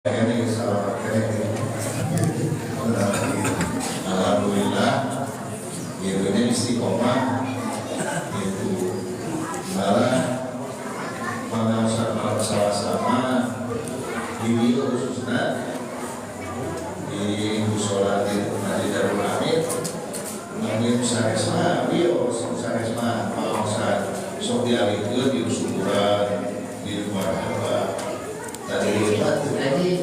Ini salah alhamdulillah ini istiqomah itu malah mengusahakan sama di video khususnya di musola di Darul Amin namun saresma bio saresma mau sok dialihkeun di syukuran di rumah haba dari itu ini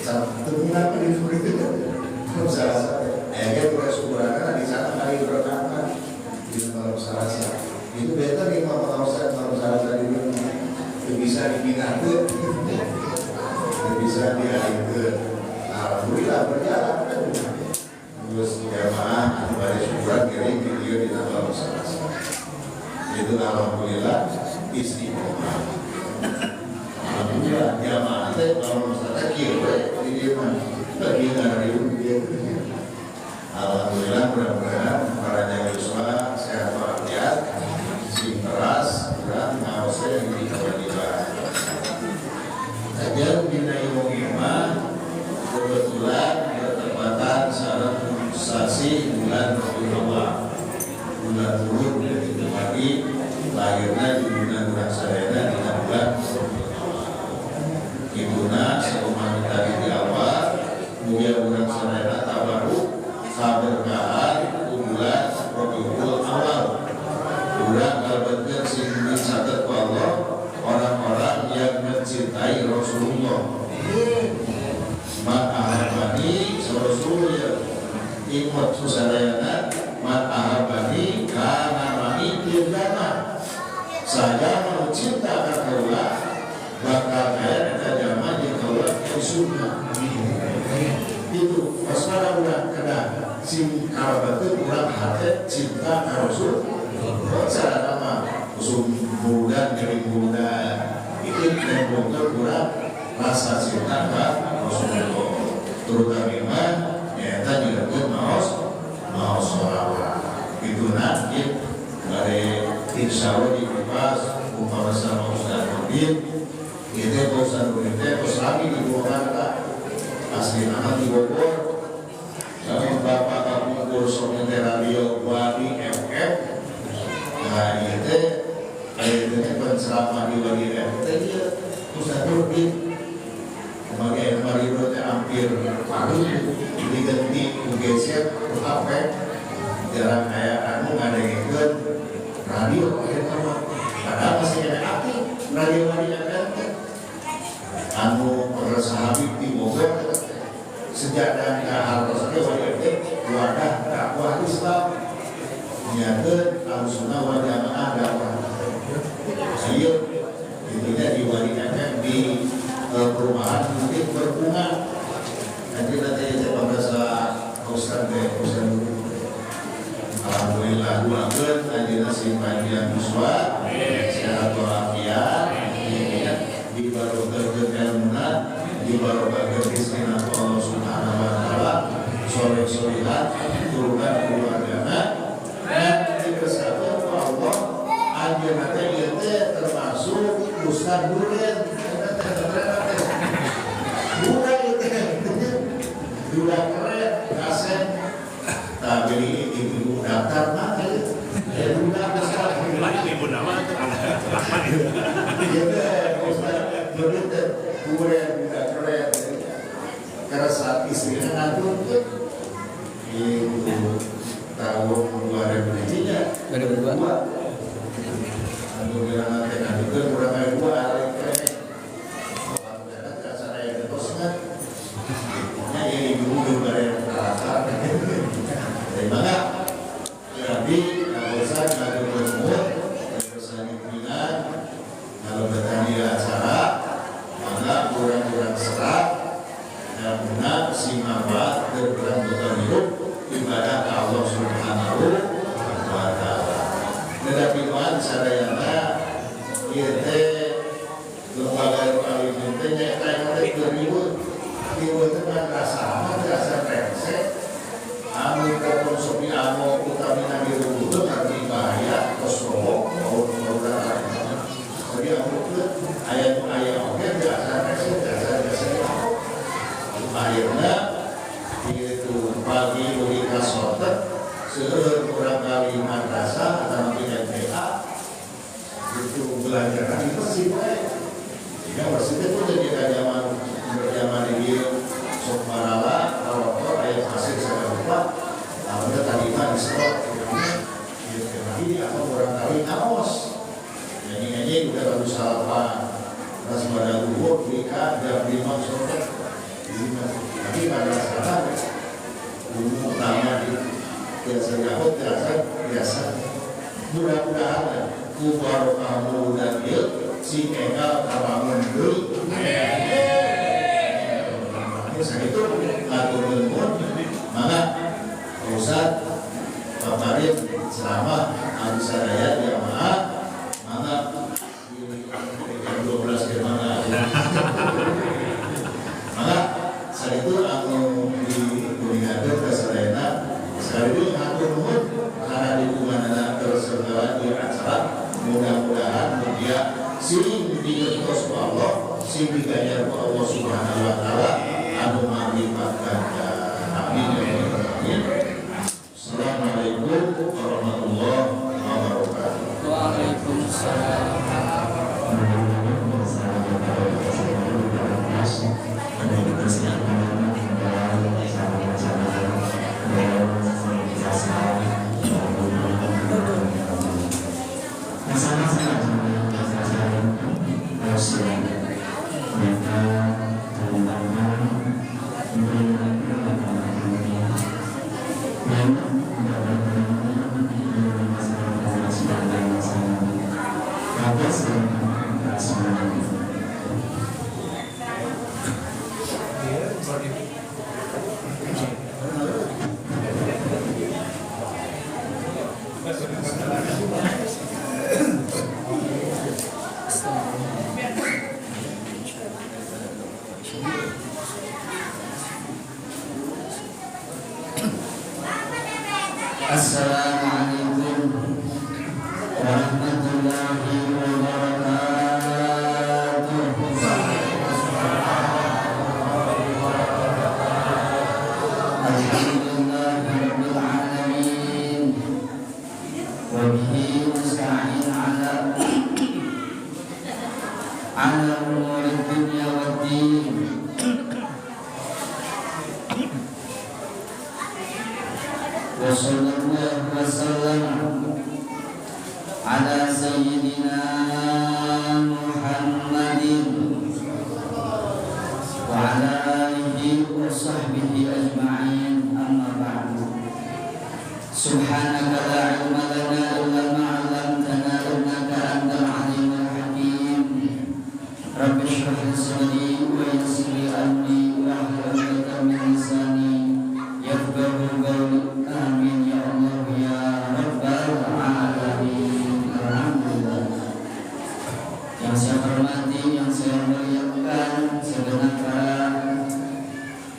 tentunya di itu salah akhirnya syukuran di sana kali berangkat di malam Selasa itu better di malam Selasa itu bisa dipindah bisa dialihkeun. Alhamdulillah berjalan terus jamaah pada syukuran kirim video di malam Selasa itu alhamdulillah istiqomah. Alhamdulillah jamaah teh kalau masalah kieu di dieu mah lagi ngariung dia. Alhamdulillah mudah-mudahan para jamaah sehat walafiat, sing keras dan ngaosnya di kewajiban. Ajar bina imam kebetulan bertepatan saat sasi bulan Rabiul bulan Hud itu pagi lahirnya di bulan Rasadana di bulan Ibuna seumat tadi di awal kemudian bulan Rasadana tabaruk kaberkahan bulan Rabiul awal bulan kalbekeun sing dicatat ku Allah orang-orang yang mencintai Rasulullah ma'ahabani Rasulullah ikut susadayana ma'ahabani karena mani dirgana saya mau cinta kakaulah bakal kaya kajama di kaulah sunnah itu masalah udah kena sing karabatut urang hati cinta ka Rasul cara nama usum bulan dari bulan itu yang bongkar kurang rasa cinta ka Rasulullah terutama ya tadi juga mau sholawat itu nanti dari insya Allah dibebas umpama sama Ustaz Nurdin itu Ustaz Nurdin terus lagi di Purwakarta asli nama di Bogor sama Bapak kamu kursor radio Wadi FM nah itu penceramah di Wadi FM dia Ustaz Nurdin kemarin itu hampir paruh diganti UGC HP jarang kayak anu ngadengkeun radio padahal masih ada aktif radio FM anu persahabit di Bogor sejak dan harus Wadi FM wadah dakwah Islam nyakeun Ahlussunnah wal Jamaah dakwah ayo intinya di Wadi FM di perumahan mungkin berbunga nanti saya bahasa Ustaz alhamdulillah duakeun anjeunna sing panjang uswa sehat walafiat di barokah ilmuna di barokah rizqina Allah Subhanahu wa taala soleh-solehat turunan keluargana dan dikesatuan Allah anjeunna teh ieu teh termasuk Ustaz Nurdin udah keren kaset tapi ibu daftar mana ya udah besar ibu nama Ustaz Nurdin udah keren karena saat istrinya ngandung ibu tahun 2002 alhamdulillah nanti ngandung udah kayak gua keren jadi bosan ada berumur bosan pimpinan kalau bertani acara maka kurang-kurang serat dan benar simabat berkurang betul hidup ibadah Allah Subhanahu wa taala. Tetapi tuan sadayana kita lembaga paling pentingnya kayak ribut teman rasa pensek anu konsumsi anu utamina di rumah nanti bahaya kosong mau jadi aku ayat oke biasa akhirnya itu pagi beli kasotet seueur kurang kali madrasah atau tidak PA itu belajar di masjid. Jika masjid itu jadi zaman ini sok marala kalau ayat masjid saya lupa awalnya tadi mah diserot ini apa kurang kali kaos nyanyi udah baru salapan pas pada luhur nikah jam 5 sore tapi pada saat utama di biasa nyambut biasa mudah-mudahan kubar kamu dan si Eka kabangun dulu saya itu atur benmun maka Ustaz Pak Farid selama habis saya jamaah maka 12 kemana maka saat itu aku di Kuningatur ke Serena sekali itu atur benmun karena di kumana tersegala di acara mudah-mudahan dia sing dikertos Allah sing digayar Allah Subhanahu wa Ta'ala anu manglibatkan amin ya rabbal alamin. Assalamualaikum warahmatullahi wabarakatuh. Waalaikumsalam. Assalamualaikum warahmatullahi wabarakatuh. Alhamdulillahirabbil alamin. Wa bihi nasta'in ala umuri dunya waddin. Wassallallahu wasallam ala sayyidina Muhammadin wa ala alihi wa sahbihi ajma'in, amma ba'du. Subhanaka la ilma lana illa ma 'allamtana innaka antal alimul hakim. Rabbi shrah li sadri wa yassir li amri wahlul 'uqdatam min lisani yafqahu qawli. Amin ya Allah ya rabbal alamin. Alhamdulillah. Yang saya hormati, yang saya muliakan segenap para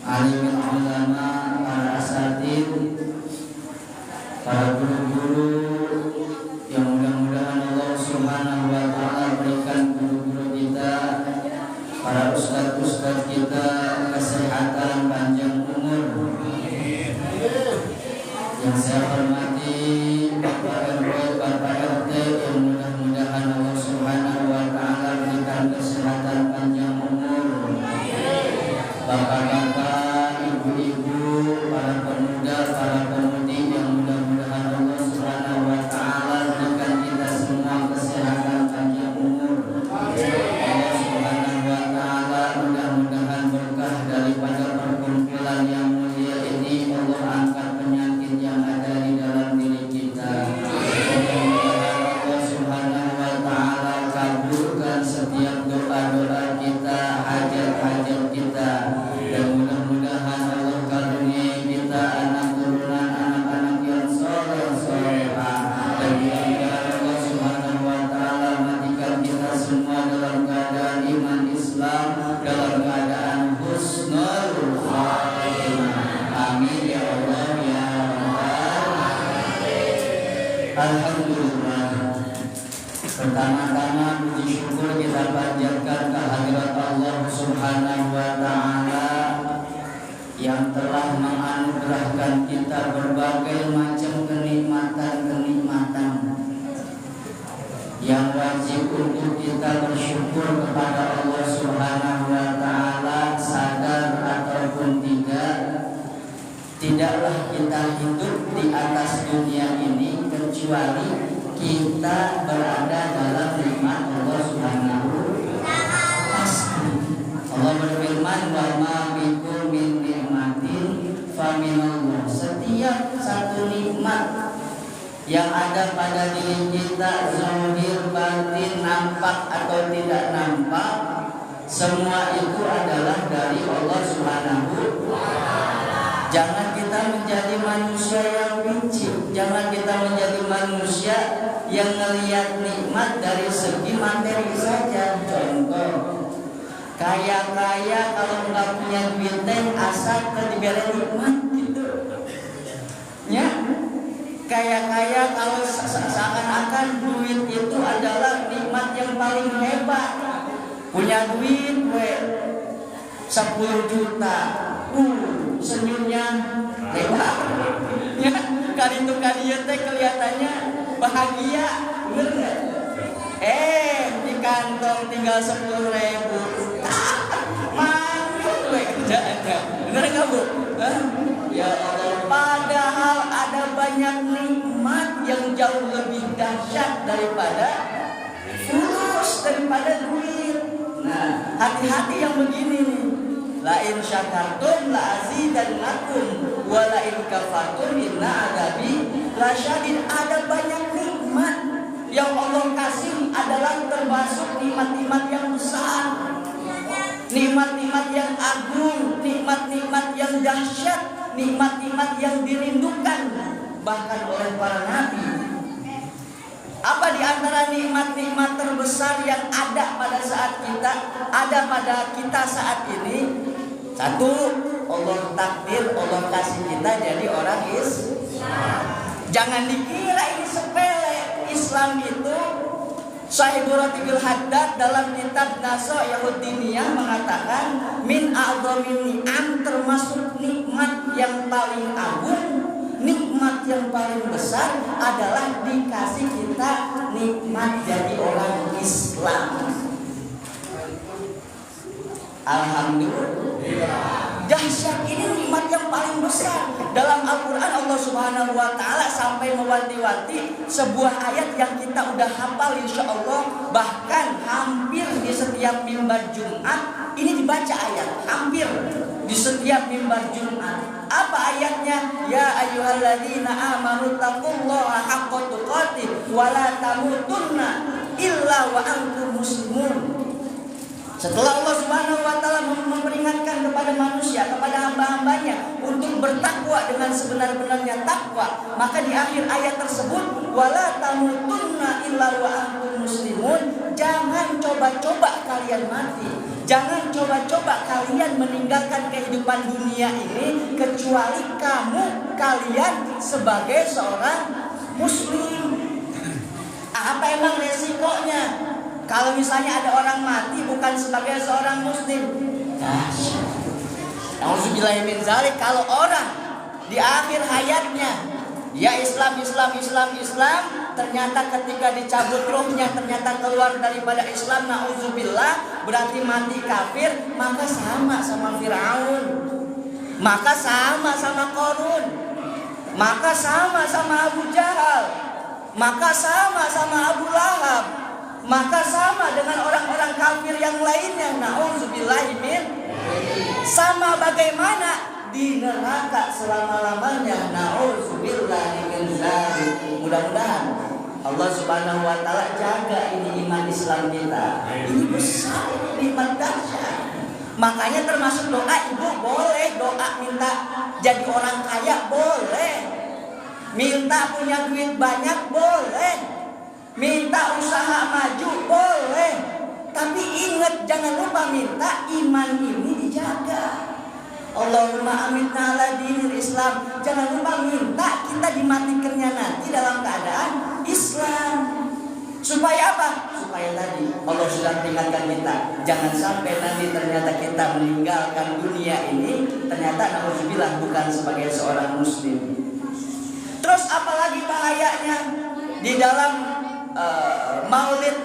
alim ulama, para asatid, para guru-guru yang mudah-mudahan Allah Subhanahu wa Ta'ala berikan guru-guru kita, para ustaz-ustaz kita kesehatan panjang umur. Yang saya hormati Bapak RW, Bapak RT yang mudah-mudahan Allah Subhanahu wa Ta'ala berikan kesehatan panjang umur. Bapak-bapak, ibu-ibu, para pemuda, para pemudi yang mudah-mudahan Allah Subhanahu wa Ta'ala berikan kita semua kesehatan panjang umur. Allah Subhanahu wa Ta'ala mudah-mudahan berkah daripada perkumpulan yang mulia ini Allah angkat penyakit yang ada di dalam diri kita. Mudah-mudahan Allah Subhanahu wa Ta'ala kabulkan setiap doa-doa kita, hajat-hajat kita, dan mudah-mudahan Allah karuniai kita anak turunan, anak-anak yang soleh-solehah, dan mudah-mudahan Allah Subhanahu wa Ta'ala matikan kita semua dalam keadaan iman Islam, dalam keadaan husnul khatimah. Amin ya Allah ya Rabbal. Alhamdulillah. Pertama-tama puji syukur kita panjatkan kehadirat Allah Subhanahu wa Ta'ala yang telah menganugerahkan kita berbagai macam kenikmatan-kenikmatan yang wajib untuk kita bersyukur kepada Allah Subhanahu wa taala, sadar ataupun tidak. Tidaklah kita hidup di atas dunia ini kecuali kita berada dalam nikmat Allah Subhanahu wa taala. Allah berfirman, "Wa ma bikum min nikmatin faminallah." Setiap satu nikmat yang ada pada diri kita, zahir, batin, nampak atau tidak nampak, semua itu adalah dari Allah Subhanahu wa taala. Jangan kita menjadi manusia yang licik, jangan kita menjadi manusia yang melihat nikmat dari segi materi saja. Contoh, kaya-kaya kalau nggak punya duit asal diberi nikmat gitu. Ya, kaya-kaya kalau seakan-akan duit itu adalah nikmat yang paling hebat. Punya duit 10 juta, senyumnya hebat. Ya, kali itu teh kelihatannya bahagia, bener nggak? Di kantong tinggal 10.000. Malu kerjaannya, bener nggak Bu? Ya Allah, padahal ada banyak nikmat yang jauh lebih dahsyat daripada fulus, daripada duit. Nah, hati-hati yang begini nih. La in syakartum la azidannakum wa la in kafartum inna adabi lasyadid. Ada banyak nikmat yang Allah kasih adalah termasuk nikmat-nikmat yang besar, nikmat-nikmat yang agung, nikmat-nikmat yang dahsyat, nikmat-nikmat yang dirindukan bahkan oleh para nabi. Apa di antara nikmat-nikmat terbesar yang ada pada kita saat ini? Satu, Allah takdir, Allah kasih kita jadi orang Islam. Jangan dikira ini sepele. Islam itu, Sahibul Ratibul Haddad dalam kitab Nasaihud Diniyah mengatakan, min a'dhamin ni'am, termasuk nikmat yang paling agung, nikmat yang paling besar adalah dikasih kita nikmat jadi orang Islam. Alhamdulillah. Dahsyat, ini nikmat yang paling besar. Dalam Al-Quran Allah Subhanahu wa taala sampai mewanti-wanti sebuah ayat yang kita udah hafal insya Allah. Bahkan hampir di setiap mimbar Jumat ini dibaca ayat, hampir di setiap mimbar Jumat. Apa ayatnya? Ya ayyuhalladzina amanu taqullaha haqqa tuqatih wa la tamutunna illa wa antum muslimun. Setelah Allah Subhanahu wa taala memperingatkan kepada manusia, kepada hamba-hambanya untuk bertakwa dengan sebenar-benarnya takwa, maka di akhir ayat tersebut wala tamutunna illa wa antum muslimun, jangan coba-coba kalian mati, jangan coba-coba kalian meninggalkan kehidupan dunia ini kecuali kalian sebagai seorang muslim. Apa emang resikonya? Kalau misalnya ada orang mati bukan sebagai seorang muslim, Nauzubillahi min dzalik. Kalau orang di akhir hayatnya ya Islam, ternyata ketika dicabut ruhnya ternyata keluar daripada Islam, nauzubillah, berarti mati kafir, maka sama Firaun, maka sama Qarun, maka sama Abu Jahal, maka sama Abu Lahab, maka sama dengan orang-orang kafir yang lainnya. Nauzubillahi min, sama bagaimana di neraka selama-lamanya. Nauzubillahi min dzalik. Mudah-mudahan Allah Subhanahu wa taala jaga ini iman Islam kita. Ini besar, nikmat dahsyat. Makanya termasuk doa, ibu boleh doa minta jadi orang kaya, boleh. Minta punya duit banyak, boleh. Minta usaha maju, boleh. Tapi ingat, jangan lupa minta iman ini dijaga. Allahumma amitna ala dinil Islam. Jangan lupa minta kita dimatikannya nanti dalam keadaan Islam. Supaya apa? Supaya tadi Allah sudah peringatkan kita, jangan sampai nanti ternyata kita meninggalkan dunia ini, ternyata ternyata nauzubillah bukan sebagai seorang muslim. Terus apalagi bahayanya di dalam maulid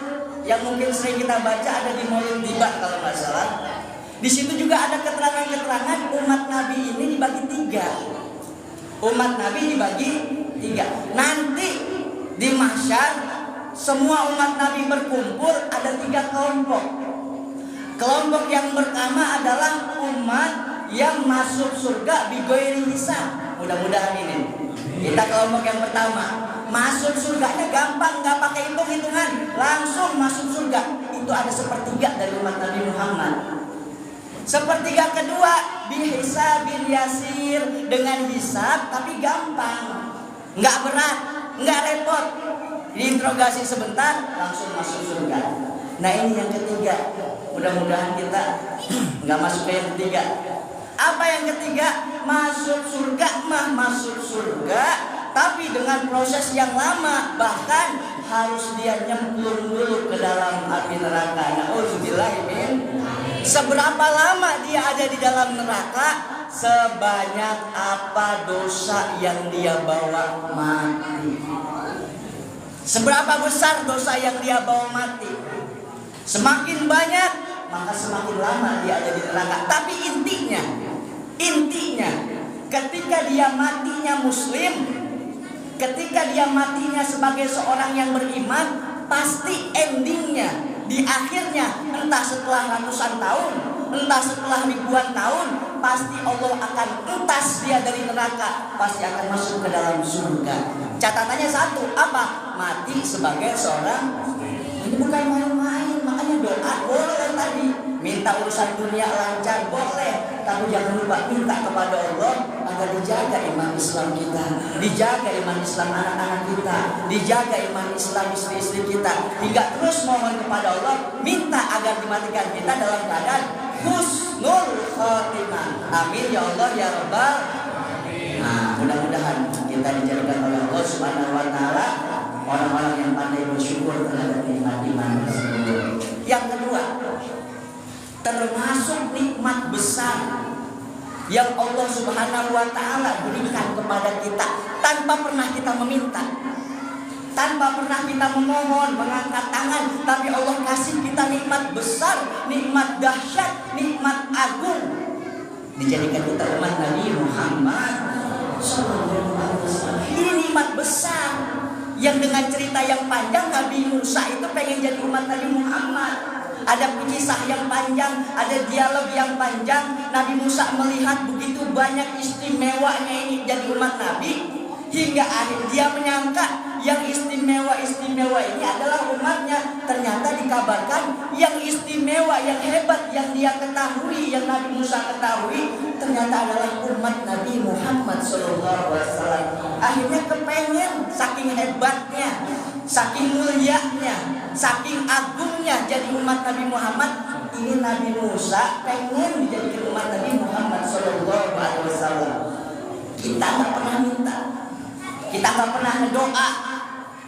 yang mungkin sering kita baca, ada di Maulid Tiba kalau nggak salah. Di situ juga ada keterangan-keterangan umat Nabi ini dibagi 3. Umat Nabi dibagi 3. Nanti di mahsyar semua umat Nabi berkumpul, ada 3 kelompok. Kelompok yang pertama adalah umat yang masuk surga bighairi hisab. Mudah-mudahan ini. Kita kelompok yang pertama, masuk surganya gampang, nggak pakai hitung-hitungan, langsung masuk surga. Itu ada 1/3 dari umat Nabi Muhammad. 1/3 kedua, bihisabil yasir, dengan hisab tapi gampang, nggak berat, nggak repot. Diinterogasi sebentar, langsung masuk surga. Nah ini yang ketiga. Mudah-mudahan kita nggak masuk ke yang ketiga. Apa yang ketiga? Masuk surga masuk surga, tapi dengan proses yang lama, bahkan harus dia nyemplung dulu ke dalam api neraka. Nauzubillah min. Seberapa lama dia ada di dalam neraka? Sebanyak apa dosa yang dia bawa mati. Seberapa besar dosa yang dia bawa mati? Semakin banyak, maka semakin lama dia ada di neraka. Tapi intinya, ketika dia matinya muslim, ketika dia matinya sebagai seorang yang beriman, pasti endingnya, di akhirnya, entah setelah ratusan tahun, entah setelah ribuan tahun, pasti Allah akan entas dia dari neraka, pasti akan masuk ke dalam surga. Catatannya satu, apa? Mati sebagai seorang. Ini bukan main-main, makanya doa boleh tadi. Minta urusan dunia lancar boleh, tapi jangan lupa minta kepada Allah agar dijaga iman Islam kita, dijaga iman Islam anak-anak kita, dijaga iman Islam istri-istri kita, hingga terus mohon kepada Allah, minta agar dimatikan kita dalam keadaan husnul khotimah. Amin ya Allah ya Rabbal. Nah, mudah-mudahan kita dijadikan oleh Allah Subhanahu wa taala orang-orang yang pandai bersyukur terhadap nikmat iman tersebut. Yang kedua, termasuk nikmat besar yang Allah Subhanahu wa taala berikan kepada kita tanpa pernah kita meminta, tanpa pernah kita memohon, mengangkat tangan, tapi Allah kasih kita nikmat besar, nikmat dahsyat, nikmat agung, dijadikan kita umat Nabi Muhammad sallallahu alaihi wasallam. Ini nikmat besar yang dengan cerita yang panjang, Nabi Musa itu pengen jadi umat Nabi Muhammad. Ada kisah yang panjang, ada dialog yang panjang. Nabi Musa melihat begitu banyak istimewanya ini jadi umat Nabi, hingga akhir dia menyangka yang istimewa ini adalah umatnya. Ternyata dikabarkan yang istimewa, yang hebat, yang dia ketahui, yang Nabi Musa ketahui, ternyata adalah umat Nabi Muhammad SAW. Akhirnya kepengen, saking hebatnya, saking mulianya, saking agungnya jadi umat Nabi Muhammad. Ini Nabi Musa pengen dijadikan umat Nabi Muhammad SAW. Kita nggak pernah minta, kita nggak pernah doa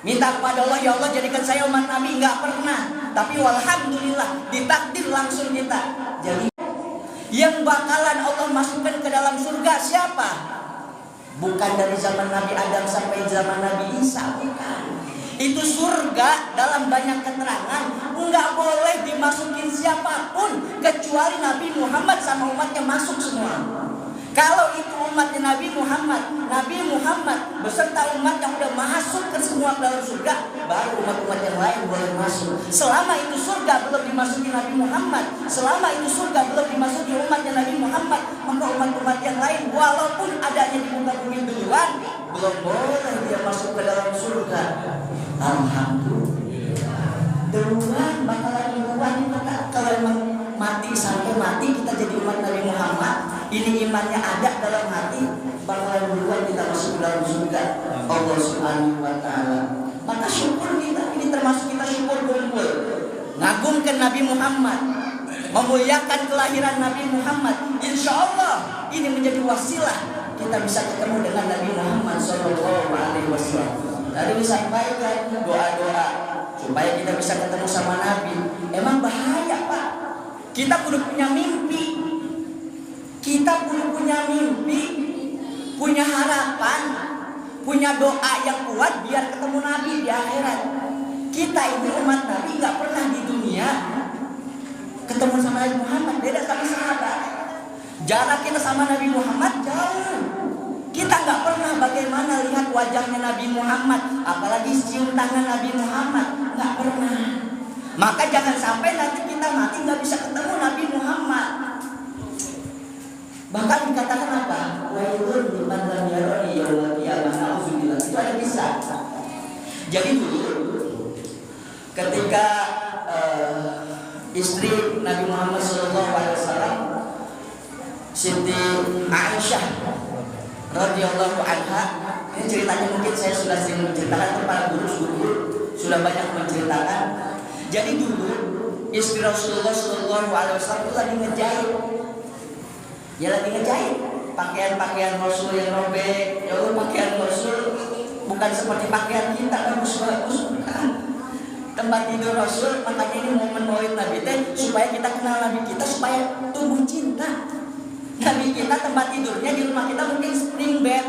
minta kepada Allah, ya Allah jadikan saya umat Nabi, nggak pernah. Tapi walhamdulillah ditakdir langsung kita. Jadi yang bakalan Allah masukkan ke dalam surga siapa? Bukan dari zaman Nabi Adam sampai zaman Nabi Isa, bukan. Itu surga dalam banyak keterangan nggak boleh dimasukin siapapun kecuali Nabi Muhammad sama umatnya masuk semua. Kalau itu umatnya Nabi Muhammad beserta umat yang udah masuk ke semua dalam surga, baru umat-umat yang lain boleh masuk. Selama itu surga belum dimasuki Nabi Muhammad, selama itu surga belum dimasuki umatnya Nabi Muhammad, maka umat-umat yang lain walaupun adanya di muka bumi duluan, belum boleh dia masuk ke dalam surga. Alhamdulillah, duluan bakalan duluan kita. Kalau emang mati sampai mati kita jadi umat Nabi Muhammad, ini imannya ada dalam hati, bakalan duluan kita masuk dalam surga Allah Subhanahu wa taala. Maka syukur kita, ini termasuk kita syukur kumpul, ngagungkan Nabi Muhammad, memuliakan kelahiran Nabi Muhammad. Insya Allah ini menjadi wasilah kita bisa ketemu dengan Nabi Muhammad sallallahu alaihi wasallam. Tadi disampaikan doa-doa supaya kita bisa ketemu sama Nabi. Emang bahaya Pak, kita kudu punya mimpi. Kita punya mimpi, punya harapan, punya doa yang kuat biar ketemu Nabi di akhirat. Kita ini umat Nabi nggak pernah di dunia ketemu sama Nabi Muhammad, beda sama sahabat. Jarak kita sama Nabi Muhammad jauh. Kita nggak pernah bagaimana lihat wajahnya Nabi Muhammad, apalagi cium tangan Nabi Muhammad, nggak pernah. Maka jangan sampai nanti kita mati nggak bisa ketemu Nabi Muhammad. Bahkan dikatakan apa? Wailun liman lam yarani yaumil qiyamah. Nauzubillah. Itu ada kisah. Jadi dulu ketika istri Nabi Muhammad SAW, Siti Aisyah radhiyallahu anha, ini ceritanya mungkin saya sudah sering menceritakan, para guru sudah banyak menceritakan. Jadi dulu istri Rasulullah SAW itu lagi ngejahit. Ya lagi ngejahit pakaian-pakaian Rasul yang robek. Ya Allah, pakaian Rasul bukan seperti pakaian kita, bagus-bagus, bukan. Tempat tidur Rasul, makanya ini momen maulid Nabi teh supaya kita kenal Nabi kita, supaya tumbuh cinta. Nabi kita tempat tidurnya di rumah kita mungkin spring bed,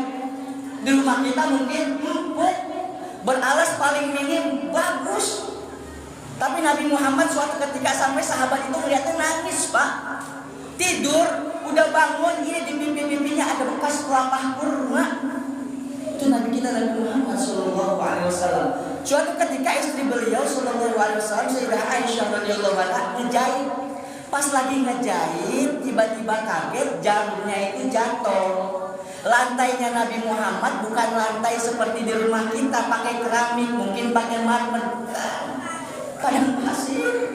di rumah kita mungkin empuk, beralas paling minim bagus. Tapi Nabi Muhammad suatu ketika sampai sahabat itu melihatnya nangis, Pak. Tidur, udah bangun, ini di pipi-pipinya ada bekas kelapa kurma. Itu Nabi kita Nabi Muhammad SAW. Suatu ketika istri beliau SAW, Sayyidah Aisyah radhiyallahu anha ngejahit. Pas lagi ngejahit, tiba-tiba kaget jarumnya itu jatuh. Lantainya Nabi Muhammad bukan lantai seperti di rumah kita pakai keramik, mungkin pakai marmer, kadang pasir.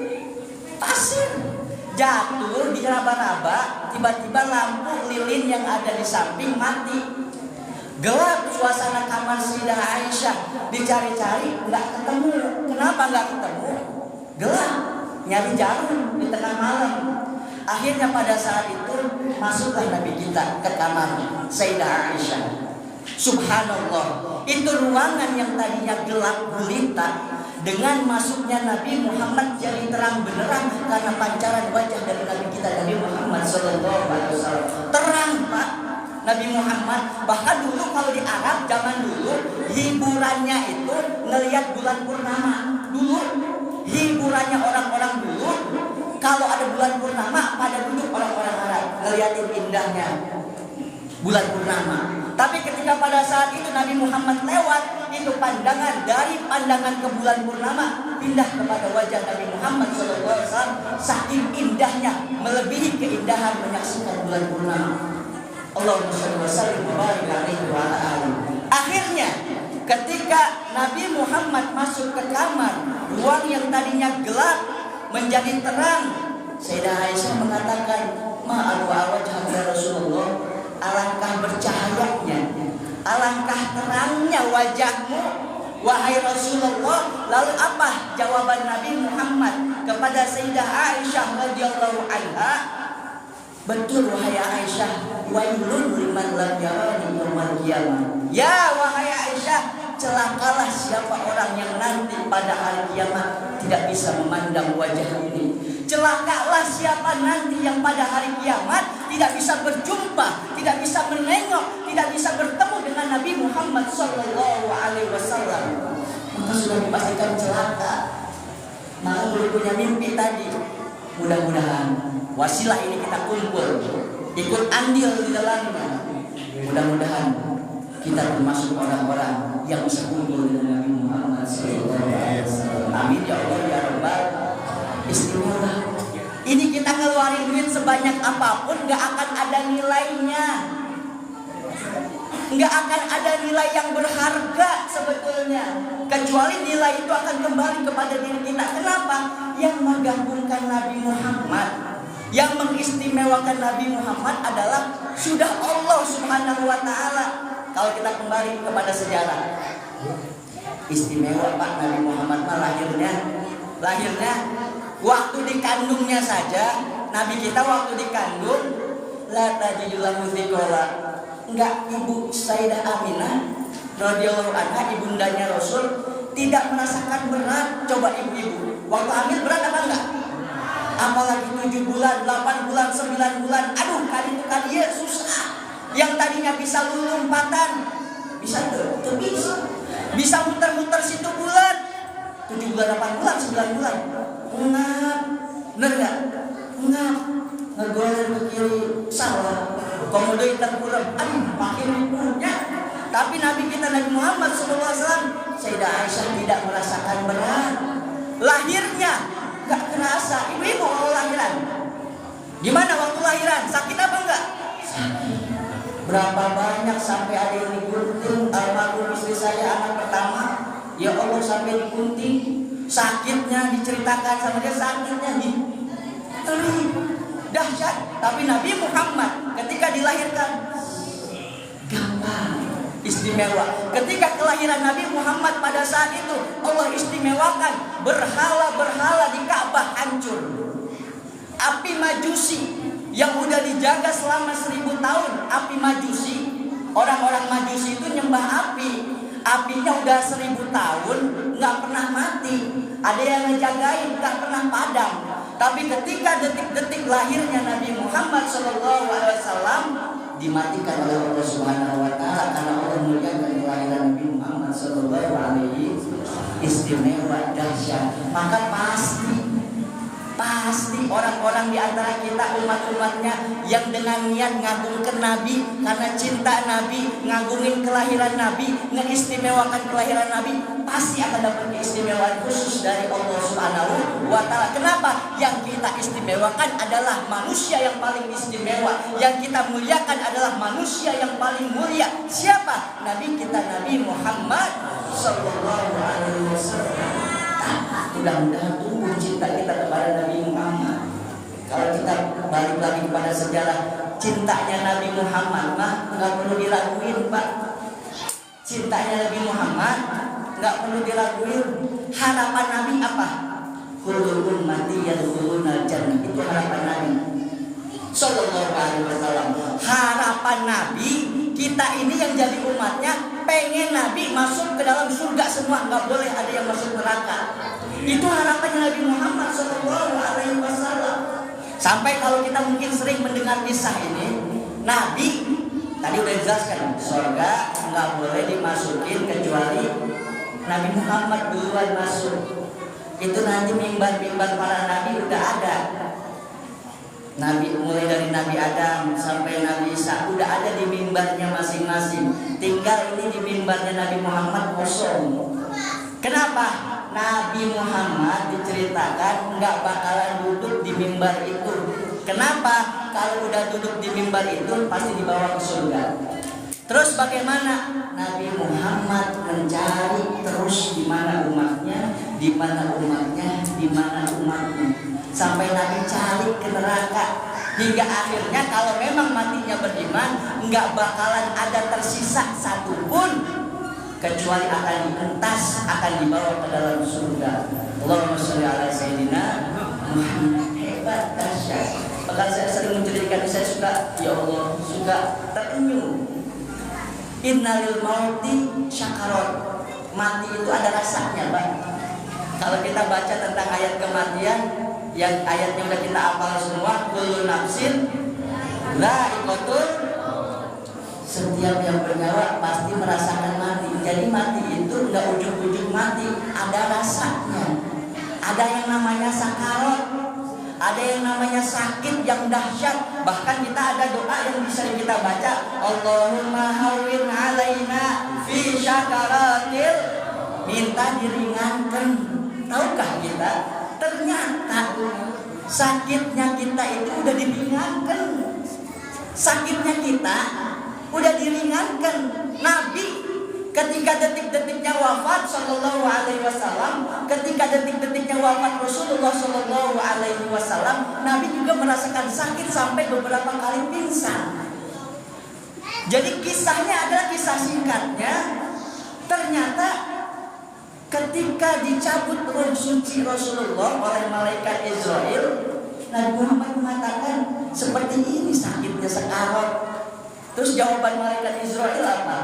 Jatuh di raba-raba, tiba-tiba lampu lilin yang ada di samping mati. Gelap suasana kamar Sayyidah Aisyah, dicari-cari nggak ketemu. Kenapa nggak ketemu? Gelap, nyari jarum di tengah malam. Akhirnya pada saat itu masuklah Nabi kita ke kamar Sayyidah Aisyah. Subhanallah, itu ruangan yang tadinya gelap gulita, dengan masuknya Nabi Muhammad jadi terang benerang karena pancaran wajah dari Nabi kita Nabi Muhammad SAW. Terang, Pak, Nabi Muhammad. Bahkan dulu kalau di Arab zaman dulu hiburannya itu ngelihat bulan purnama. Dulu hiburannya orang-orang dulu kalau ada bulan purnama pada duduk orang-orang Arab ngeliatin indahnya bulan purnama. Tapi ketika pada saat itu Nabi Muhammad lewat, itu pandangan dari pandangan ke bulan purnama pindah kepada wajah Nabi Muhammad SAW. Saking indahnya, melebihi keindahan menyaksikan bulan purnama. Allahumma shalli wa sallim wa barik alaihi wa ala alihi. Akhirnya ketika Nabi Muhammad masuk ke kamar, ruang yang tadinya gelap menjadi terang. Sayyidah Aisyah mengatakan, "Ma wajhaka Rasulullah." Alangkah bercahayanya, alangkah terangnya wajahmu, wahai Rasulullah. Lalu apa jawaban Nabi Muhammad kepada Sayyidah Aisyah radhiyallahu anha? Betul wahai Aisyah, wailun liman lam yarani yaumil qiyamah. Ya wahai Aisyah, celakalah siapa orang yang nanti pada hari kiamat tidak bisa memandang wajah ini. Celakalah siapa nanti yang pada hari kiamat tidak bisa berjumpa, tidak bisa menengok, tidak bisa bertemu dengan Nabi Muhammad SAW. Maka sudah dipastikan celaka. Maka belum punya mimpi tadi. Mudah-mudahan wasilah ini kita kumpul, ikut andil di dalamnya. Mudah-mudahan kita termasuk orang-orang yang bisa kumpul dengan Nabi Muhammad SAW. Amin ya Allah ya Rabbal. Istimewa. Ini kita ngeluarin duit sebanyak apapun gak akan ada nilainya, gak akan ada nilai yang berharga sebetulnya, kecuali nilai itu akan kembali kepada diri kita. Kenapa? Yang menggabungkan Nabi Muhammad, yang mengistimewakan Nabi Muhammad adalah sudah Allah Subhanahu wa ta'ala. Kalau kita kembali kepada sejarah, istimewa Pak Nabi Muhammad lahirnya waktu dikandungnya saja. Nabi kita waktu dikandung la tajidullahu dzikra, enggak, ibu Sayyidah Aminah radhiyallahu anha, ibundanya Rasul, tidak merasakan berat. Coba ibu-ibu waktu hamil berat apa enggak? Apalagi 7 bulan, 8 bulan, 9 bulan. Aduh, kali itu kali ya. badannya bisa lompatan, bisa tuh bisa. Bisa muter-muter situ bulan, 7 bulan, 8 bulan, 9 bulan. Ngap, bener nggak? Ngap, ngegoler ke kiri, salah. Komodo hitam kurang, makin punya. Tapi Nabi kita Nabi Muhammad SAW, Sayyidah Aisyah tidak merasakan berat. Lahirnya nggak kerasa. Ibu-ibu kalau lahiran, gimana waktu lahiran? Sakit apa enggak? Sakit. Berapa banyak sampai ada yang digunting. Almarhum istri saya anak pertama, ya Allah sampai digunting. Sakitnya diceritakan sama dia, sakitnya dahsyat. Tapi Nabi Muhammad ketika dilahirkan gampang, istimewa. Ketika kelahiran Nabi Muhammad pada saat itu Allah istimewakan. Berhala-berhala di Ka'bah hancur. Api Majusi yang udah dijaga selama 1000 tahun, api Majusi, orang-orang Majusi itu nyembah api. Apinya udah 1000 tahun nggak pernah mati. Ada yang ngejagain, nggak pernah padam. Tapi ketika detik-detik lahirnya Nabi Muhammad SAW dimatikan oleh Allah Subhanahu Wa Taala karena Allah muliakan kelahiran Nabi Muhammad SAW. Istimewa, dahsyat. Maka pasti orang-orang di antara kita, umat-umatnya yang dengan niat ngagungkan Nabi karena cinta Nabi, ngagungin kelahiran Nabi, mengistimewakan kelahiran Nabi, pasti akan dapat keistimewaan khusus dari Allah Subhanahu wa Ta'ala. Kenapa? Yang kita istimewakan adalah manusia yang paling istimewa. Yang kita muliakan adalah manusia yang paling mulia. Siapa? Nabi kita Nabi Muhammad sallallahu alaihi wasallam. Mudah-mudahan tumbuh cinta kita kepada Nabi Muhammad. Kalau kita balik lagi kepada sejarah cintanya Nabi Muhammad, mah nggak perlu diraguin, Pak. Cintanya Nabi Muhammad nggak perlu diraguin. Harapan Nabi apa? Kullu ummati yadkhuluna jannah. Itu harapan Nabi sallallahu alaihi wasallam. Harapan Nabi, kita ini yang jadi umatnya pengen Nabi masuk ke dalam surga semua, nggak boleh ada yang masuk neraka. Itu harapannya Nabi Muhammad SAW. Sampai kalau kita mungkin sering mendengar kisah ini, Nabi tadi udah dijelaskan, surga nggak boleh dimasukin kecuali Nabi Muhammad duluan masuk. Itu nanti mimbar-mimbar para Nabi udah ada. Nabi mulai dari Nabi Adam sampai Nabi Isa udah ada di mimbarnya masing-masing. Tinggal ini di mimbarnya Nabi Muhammad kosong. Kenapa? Nabi Muhammad diceritakan nggak bakalan duduk di mimbar itu. Kenapa? Kalau udah duduk di mimbar itu pasti dibawa ke surga. Terus bagaimana? Nabi Muhammad mencari terus di mana umatnya, di mana umatnya, di mana umatnya. Sampai Nabi cari ke neraka. Hingga akhirnya kalau memang matinya beriman, nggak bakalan ada tersisa satupun kecuali akan dientas, akan dibawa ke dalam surga. Allahumma sholli ala sayyidina Muhammad. Hebat, dahsyat. Bahkan saya sering menceritakan, saya suka, ya Allah, suka terenyuh. Innalil mauti syakarat. Mati itu ada rasanya, Pak. Kalau kita baca tentang ayat kematian, yang ayatnya udah kita hafal semua, kullu nafsin dha'iqatul. Setiap yang bernyawa pasti merasakan mati. Jadi mati itu enggak ujung-ujung mati, ada rasanya. Ada yang namanya sakarat, ada yang namanya sakit yang dahsyat. Bahkan kita ada doa yang bisa kita baca, Allahumma hawwin alaina fi syakaratil, minta diringankan. Tahukah kita? Ternyata sakitnya kita itu udah diringankan. Sakitnya kita udah diringankan. Nabi ketika detik-detiknya wafat sallallahu alaihi wasallam, ketika detik-detiknya wafat Rasulullah sallallahu alaihi wasallam, Nabi juga merasakan sakit sampai beberapa kali pingsan. Jadi kisahnya adalah kisah singkatnya. Ternyata ketika dicabut roh suci Rasulullah oleh malaikat Israel, Nabi Muhammad mengatakan seperti ini sakitnya sekarat. Terus jawaban malaikat Israel apa?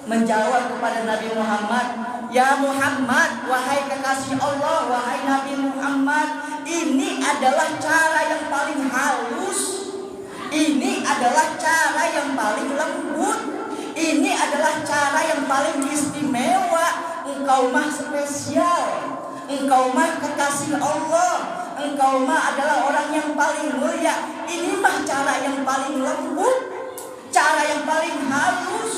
Menjawab kepada Nabi Muhammad, ya Muhammad, wahai kekasih Allah, wahai Nabi Muhammad, ini adalah cara yang paling halus, ini adalah cara yang paling lembut. adalah cara yang paling istimewa. Engkau mah spesial, engkau mah kekasih Allah, engkau mah adalah orang yang paling mulia. Ini mah cara yang paling lembut, cara yang paling halus.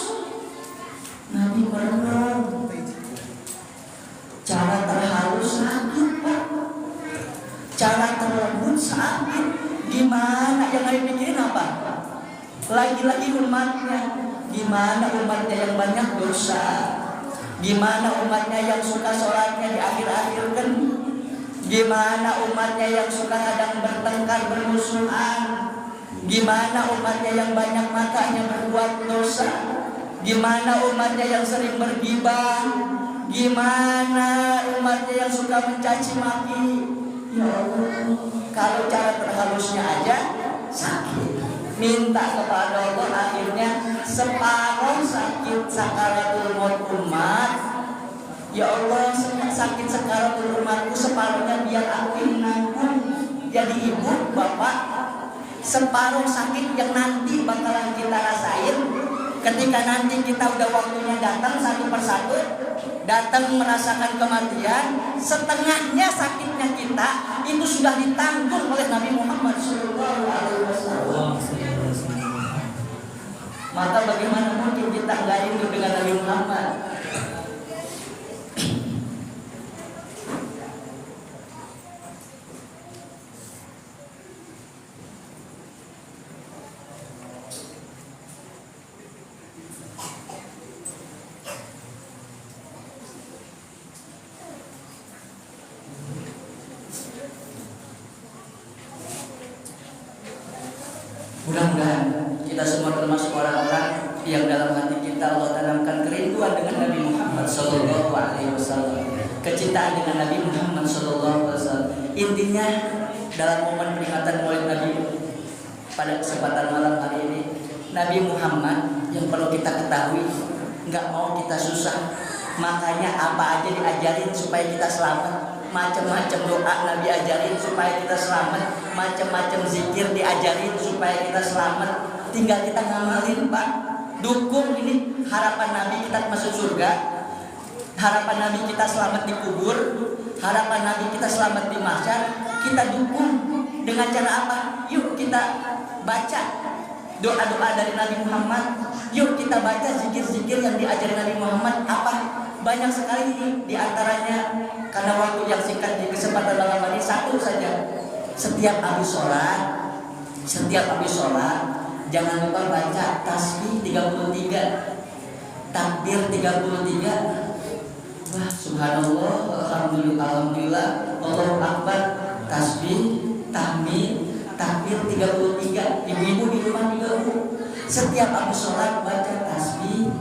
Nabi pernah cara terhalus sakit, Pak. Cara terlembut sakit. Gimana yang Nabi pikirin apa? Lagi-lagi umatnya. Gimana umatnya yang banyak dosa? Gimana umatnya yang suka sholatnya di akhir-akhir kan? Gimana umatnya yang suka kadang bertengkar bermusuhan? Gimana umatnya yang banyak matanya berbuat dosa? Gimana umatnya yang sering bergibah? Gimana umatnya yang suka mencaci maki? Ya Allah, kalau cara terhalusnya aja sakit. Minta kepada Allah, akhirnya separuh sakit sakaratul maut umat. Ya Allah, sakit sakaratul umatku separuhnya biar aku yang nanggung. Jadi ibu, bapak, separuh sakit yang nanti bakalan kita rasain ketika nanti kita udah waktunya datang satu persatu, datang merasakan kematian. Setengahnya sakitnya kita itu sudah ditanggung oleh Nabi Muhammad SAW. Maka bagaimana mungkin kita nggak rindu dengan Nabi Muhammad? Mudah-mudahan kita semua termasuk orang-orang yang dalam hati kita Allah tanamkan kerinduan dengan Nabi Muhammad Sallallahu Alaihi Wasallam, kecintaan dengan Nabi Muhammad Sallallahu Alaihi Wasallam. Intinya dalam momen peringatan Maulid Nabi pada kesempatan malam hari ini, Nabi Muhammad yang perlu kita ketahui nggak mau kita susah, makanya apa aja diajarin supaya kita selamat. Macam-macam doa Nabi ajarin supaya kita selamat, macam-macam zikir diajarin supaya kita selamat. Tinggal kita ngamalin, Pak. Dukung ini harapan Nabi kita masuk surga, harapan Nabi kita selamat di kubur, harapan Nabi kita selamat di mahsyar. Kita dukung dengan cara apa? Yuk kita baca doa-doa dari Nabi Muhammad. Yuk kita baca zikir-zikir yang diajarin Nabi Muhammad. Apa? Banyak sekali ini, diantaranya karena waktu yang singkat di kesempatan malam ini satu saja. Setiap habis sholat jangan lupa baca tasbih 33, takbir 33. Wah, subhanallah, alhamdulillah, Allahu akbar, tasbih, tahmid, takbir 33. Ibu-ibu di rumah juga, Bu. Setiap habis sholat baca tasbih,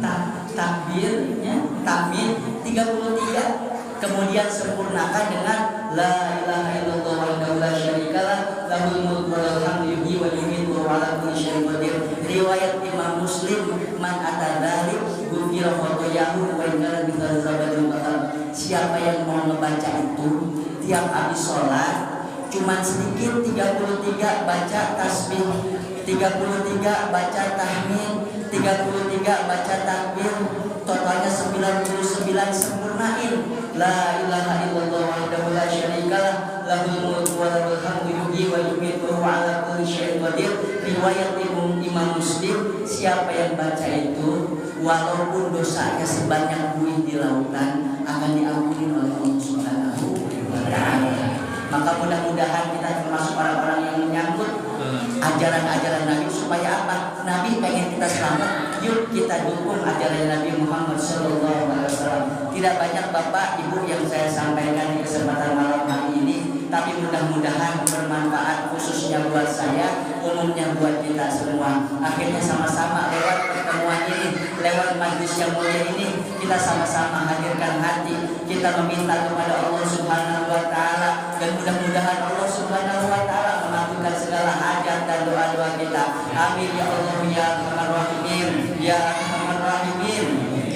takbirnya, tahmid 33. Kemudian sempurnakan dengan la ilaha illallah wahdahu la syarikalah lahul mulku wa lahul hamdu yuhyi wa yumiitu wa ala kulli syai'in qadir. Riwayat Imam Muslim, man atadalik ghufira khotoyahu wa in kana mithla zabadil bahar. Siapa yang mau membaca itu tiap habis sholat cuman sedikit 33 baca tasbih, 33 baca tahmid, 33 baca takbir, totalnya 99, sempurnain. La ilaha illallah wahdahu la syarikalah lahul mulku wa lahul hamdu yuhyi wa yumiitu wa ala kulli syai'in qadir. Riwayat Imam Muslim, siapa yang baca itu walaupun dosanya sebanyak buih di lautan akan diampuni oleh Allah Subhanahu wa taala. Maka mudah-mudahan kita termasuk orang-orang yang menyambut ajaran-ajaran Nabi. Supaya apa? Nabi pengen kita selamat, yuk kita dukung ajaran Nabi Muhammad SAW. Tidak banyak Bapak Ibu yang saya sampaikan di kesempatan malam hari ini, tapi mudah-mudahan bermanfaat khususnya buat saya, umumnya buat kita semua. Akhirnya sama-sama lewat pertemuan ini, lewat majlis yang mulia ini, kita sama-sama hadirkan hati, kita meminta kepada Allah Subhanahu wa taala, dan mudah-mudahan Allah Subhanahu wa taala mengabulkan segala hajat dan doa-doa kita. Amin ya Allah ya Arhamar Rahimin, ya Arhamar Rahimin,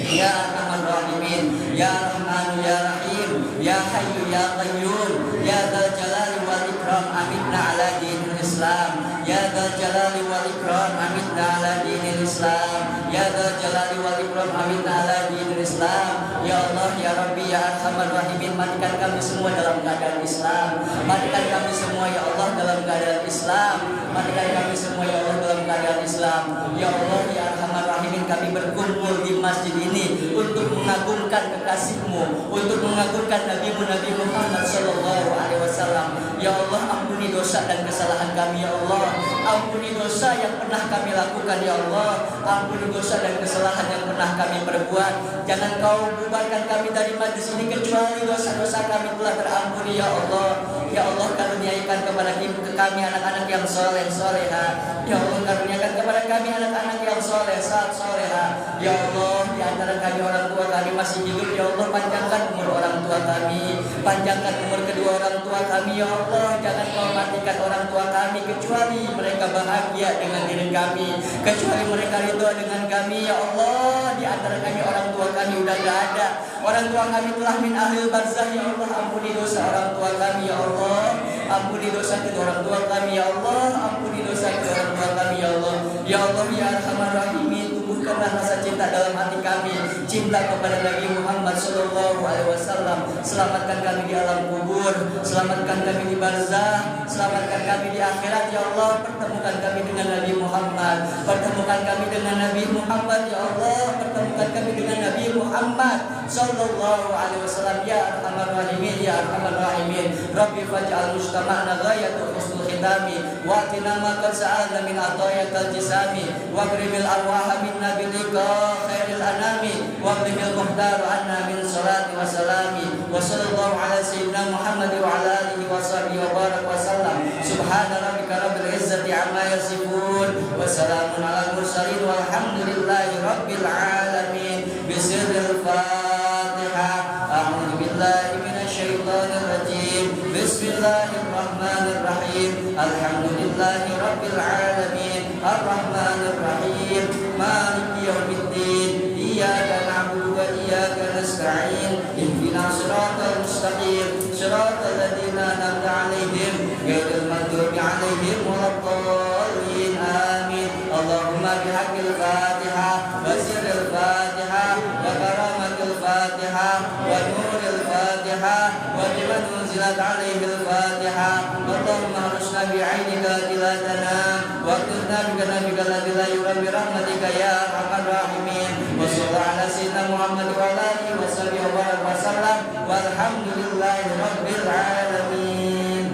ya Arhamar Rahimin, ya Rahman ya Rahim, ya Hayyu ya Qayyum, ya Dzal Jalali wal Ikram, amitna ala dinil Islam, ya Dzal Jalali wal Ikram, amitna ala dinil Islam, ya dzal jalali wal ikram, amin ala dinil Islam. Ya Allah ya Rabbi ya Arhamar Rahimin, matikan kami semua dalam keadaan Islam, matikan kami semua ya Allah dalam keadaan Islam, matikan kami semua ya Allah dalam keadaan Islam. Ya Allah ya Arhamar Rahimin, kami berkumpul di masjid ini untuk mengagungkan kekasih-Mu, untuk mengagungkan Nabi-Mu Nabi Muhammad sallallahu alaihi wasallam. Ya Allah, ampuni dosa dan kesalahan kami ya Allah, ampuni dosa yang pernah kami lakukan ya Allah, ampuni dosa dan kesalahan yang pernah kami perbuat. Jangan Kau bubarkan kami dari majlis ini kecuali dosa-dosa kami telah terampuni ya Allah. Ya Allah, karuniakan kepada kami anak-anak yang soleh soleha. Ya Allah, karuniakan kepada kami anak-anak yang soleh soleha. Ya Allah, di antara kami orang tua kami masih hidup ya Allah, panjangkan umur orang tua kami, panjangkan umur kedua orang tua kami ya Allah. Jangan Kau matikan orang tua kami kecuali mereka bahagia dengan diri kami, kecuali mereka ridho dengan kami ya Allah. Di antara kami orang tua kami udah gak ada, orang tua kami telah min ahlil barzah ya Allah. Ampuni dosa orang tua kami ya Allah, ampuni dosa kedua orang tua kami ya Allah, ampuni dosa kedua orang tua kami ya Allah. Ya Allah ya Arhamar Rahimin, tumbuhkanlah rasa cinta dalam hati kami, cinta kepada Nabi Muhammad sallallahu alaihi wasallam. Selamatkan kami di alam kubur, selamatkan kami di barzah, selamatkan kami di akhirat ya Allah. Pertemukan kami dengan Nabi Muhammad, pertemukan kami dengan Nabi Muhammad ya Allah, pertemukan kami dengan Nabi Muhammad sallallahu alaihi wasallam. Ya Arhamar Rahimin ya Arhamar Rahimin, Rabbi faj'al mujtama'na ghayatu husnul khitami wa atina ma qad sa'alna min atayatil jisami wa qrimil arwaha minna bi liqa khairil anami wa qrimil muhtar anna min salati wa salami wa sallallahu ala sayyidina Muhammad wa ala alihi wa sahbihi wa barak wa sallam. Subhana rabbika rabbil izzati amma yasifun wa salamun alal mursalin walhamdulillahi rabbil alamin. Bismillahil Fatihah. A'udzu billahi minasyaitonir rajim. Bismillahirrahmanirrahim. Alhamdulillahi rabbil alamin. Arrahmanir rahim. Maliki yaumiddin. Iyyaka na'budu wa iyyaka nasta'in. Ihdinas siratal mustaqim. Siratal ladzina an'amta 'alaihim ghairil maghdubi 'alaihim waladdallin. Amin. Allahumma bihaqqil Fatihah wa sirril Fatihah wa karamatil Fatihah wa nuril Fatihah wa liman unzilat 'alaihil Fatihah. Allahumma harusna bi'ainika tilatana wa qulna bika alladzi la yuram bi rahmatika ya arhamar rahimin. Wa sallallahu ala sayyidina Muhammad wa ala alihi wa sahbihi wa barak wa sallam walhamdulillahi rabbil alamin.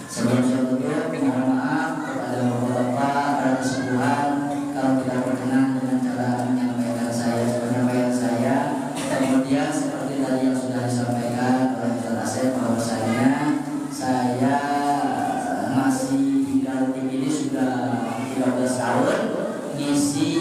Sebelum-sebelumnya mohon maaf kepada bapak-bapak para sepuhan kalau tidak berkenan dengan cara penyampaian saya. Kemudian seperti tadi yang sudah disampaikan oleh Ustaz Asep, bahwasanya saya masih tinggal di ini sudah 13 tahun, ngisi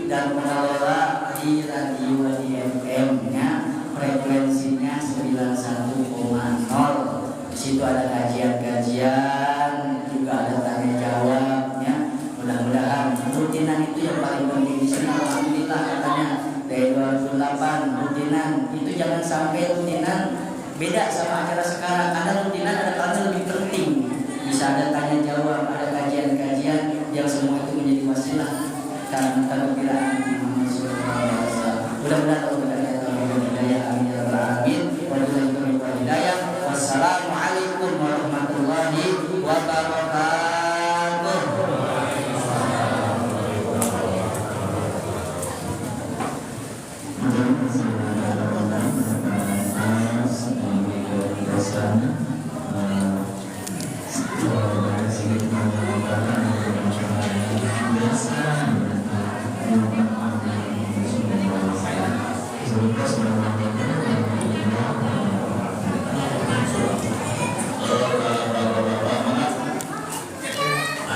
dan mengelola di radio di FM-nya, frekuensinya 91,0. Di situ ada kajian-kajian, juga ada tanya jawabnya. Mudah-mudahan rutinan itu yang paling penting di sini. Alhamdulillah katanya dari 2008 rutinan itu jangan sampai rutinan beda sama acara sekarang. Ada rutinan ada tanya lebih penting. Bisa ada tanya jawab, ada kajian-kajian yang semua itu menjadi wasilah karena keberkiraan Muhammad sallallahu alaihi wasallam. Mudah-mudahan Allah memberikan hidayah, amin ya rabbal alamin. Wabillahi hidayah. Wassalamualaikum warahmatullahi wabarakatuh.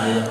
Ayat